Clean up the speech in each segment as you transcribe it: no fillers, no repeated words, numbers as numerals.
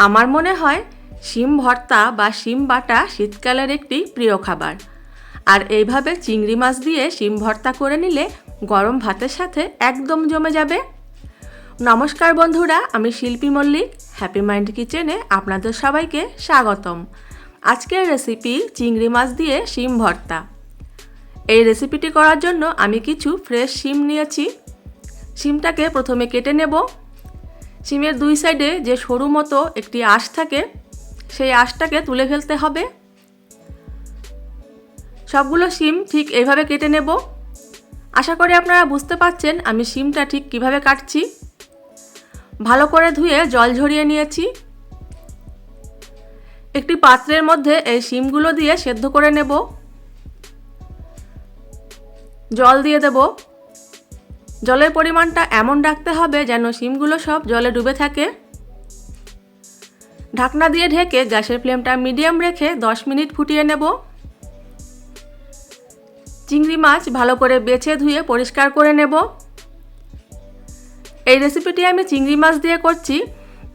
আমার মনে হয় শিম ভর্তা বা শিম বাটা শীতকালের একটি প্রিয় খাবার। আর এইভাবে চিংড়ি মাছ দিয়ে শিম ভর্তা করে নিলে গরম ভাতের সাথে একদম জমে যাবে। নমস্কার বন্ধুরা, আমি শিল্পী মল্লিক, হ্যাপি মাইন্ড কিচেনে আপনাদের সবাইকে স্বাগতম। আজকের রেসিপি চিংড়ি মাছ দিয়ে শিম ভর্তা। এই রেসিপিটি করার জন্য আমি কিছু ফ্রেশ শিম নিয়েছি। শিমটাকে প্রথমে কেটে নেব। শিমের দুই সাইডে যে সরু মতো একটি আঁশ থাকে, সেই আঁশটাকে তুলে ফেলতে হবে। সবগুলো শিম ঠিক এইভাবে কেটে নেব। আশা করি আপনারা বুঝতে পারছেন আমি শিমটা ঠিক কিভাবে কাটছি। ভালো করে ধুয়ে জল ঝরিয়ে নিয়েছি। একটি পাত্রের মধ্যে এই শিমগুলো দিয়ে সেদ্ধ করে নেব। জল দিয়ে দেব। জলের পরিমাণটা এমন রাখতে হবে যেন শিমগুলো সব জলে ডুবে থাকে। ঢাকনা দিয়ে ঢেকে গ্যাসের ফ্লেমটা মিডিয়াম রেখে 10 মিনিট ফুটিয়ে নেব। চিংড়ি মাছ ভালো করে বেছে ধুয়ে পরিষ্কার করে নেব। এই রেসিপিটি আমি চিংড়ি মাছ দিয়ে করছি,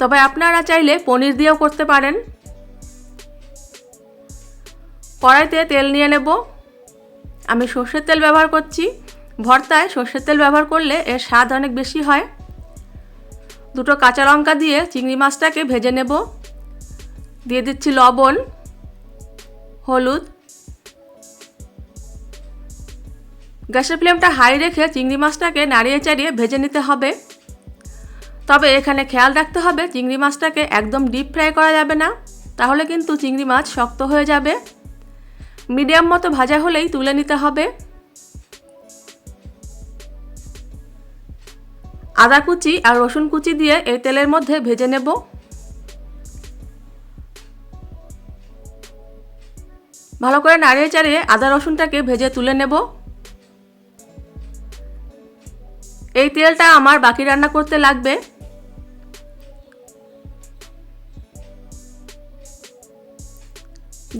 তবে আপনারা চাইলে পনির দিয়েও করতে পারেন। কড়াইতে তেল নিয়ে নেব। আমি সর্ষের তেল ব্যবহার করছি। ভর্তায় সর্ষের তেল ব্যবহার করলে এর স্বাদ অনেক বেশি হয়। দুটো কাঁচা লঙ্কা দিয়ে চিংড়ি মাছটাকে ভেজে নেব। দিয়ে দিচ্ছি লবণ, হলুদ। গ্যাসের ফ্লেমটা হাই রেখে চিংড়ি মাছটাকে নাড়িয়ে চাড়িয়ে ভেজে নিতে হবে। তবে এখানে খেয়াল রাখতে হবে চিংড়ি মাছটাকে একদম ডিপ ফ্রাই করা যাবে না, তাহলে কিন্তু চিংড়ি মাছ শক্ত হয়ে যাবে। মিডিয়াম মতো ভাজা হলেই তুলে নিতে হবে। আদা কুচি আর রসুন কুচি দিয়ে এই তেলের মধ্যে ভেজে নেব। ভালো করে নাড়িয়ে চাড়িয়ে আদা রসুনটাকে ভেজে তুলে নেব। এই তেলটা আমার বাকি রান্না করতে লাগবে।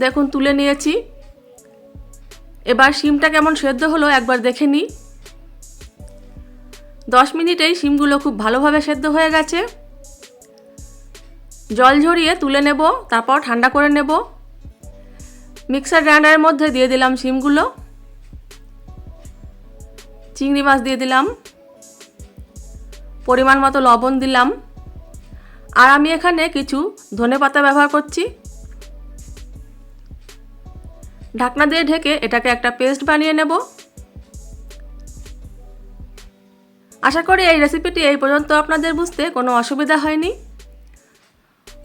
দেখুন তুলে নিয়েছি। এবার শিমটা কেমন সেদ্ধ হলো একবার দেখে নিই। 10 মিনিটেই শিমগুলো খুব ভালোভাবে সেদ্ধ হয়ে গেছে। জল ঝরিয়ে তুলে নেব, তারপর ঠান্ডা করে নেব। মিক্সার গ্রাইন্ডারের মধ্যে দিয়ে দিলাম শিমগুলো। চিংড়ি মাছ দিয়ে দিলাম। পরিমাণ মতো লবণ দিলাম। আর আমি এখানে কিছু ধনেপাতা ব্যবহার করছি। ঢাকনা দিয়ে ঢেকে এটাকে একটা পেস্ট বানিয়ে নেব। আশা করি এই রেসিপিটি এই পর্যন্ত আপনাদের বুঝতে কোনো অসুবিধা হয়নি।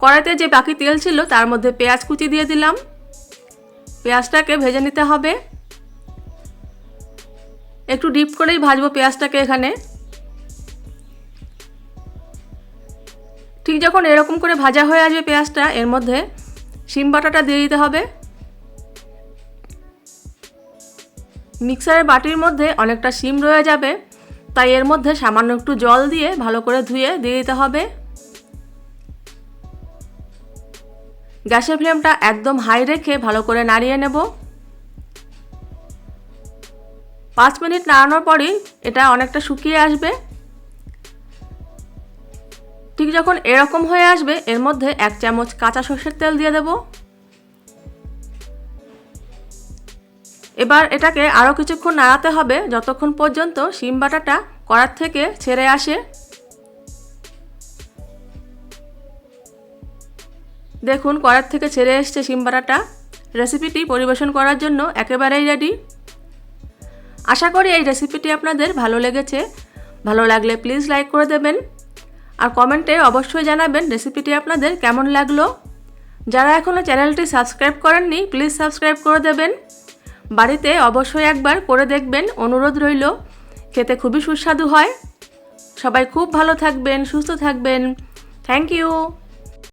কড়াইতে যে বাকি তেল ছিল তার মধ্যে পেঁয়াজ কুচি দিয়ে দিলাম। পেঁয়াজটাকে ভেজে নিতে হবে। একটু ডিপ করেই ভাজবো পেঁয়াজটাকে এখানে। ঠিক যখন এরকম করে ভাজা হয়ে আসবে পেঁয়াজটা, এর মধ্যে শিম বাটাটা দিয়ে দিতে হবে। মিক্সারের বাটির মধ্যে অনেকটা শিম রয়ে যাবে, তাই এর মধ্যে সামান্য একটু জল দিয়ে ভালো করে ধুয়ে দিয়ে দিতে হবে। গ্যাসের ফ্লেমটা একদম হাই রেখে ভালো করে নাড়িয়ে নেব। 5 মিনিট নাড়ানোর পরই এটা অনেকটা শুকিয়ে আসবে। ঠিক যখন এরকম হয়ে আসবে, এর মধ্যে 1 চামচ কাঁচা সর্ষের তেল দিয়ে দেব। এবার এটাকে আরও কিছুক্ষণ নাড়াতে হবে, যতক্ষণ পর্যন্ত শিম বাটাটা কড়ার থেকে ছেড়ে আসে। দেখুন কড়ার থেকে ছেড়ে এসছে শিম বাটাটা। রেসিপিটি পরিবেশন করার জন্য একেবারেই রেডি। আশা করি এই রেসিপিটি আপনাদের ভালো লেগেছে। ভালো লাগলে প্লিজ লাইক করে দেবেন, আর কমেন্টে অবশ্যই জানাবেন রেসিপিটি আপনাদের কেমন লাগলো। যারা এখনও চ্যানেলটি সাবস্ক্রাইব করেননি, প্লিজ সাবস্ক্রাইব করে দেবেন। বাড়িতে অবশ্যই একবার করে দেখবেন, অনুরোধ রইল। খেতে খুবই সুস্বাদু হয়। সবাই খুব ভালো থাকবেন, সুস্থ থাকবেন। Thank you.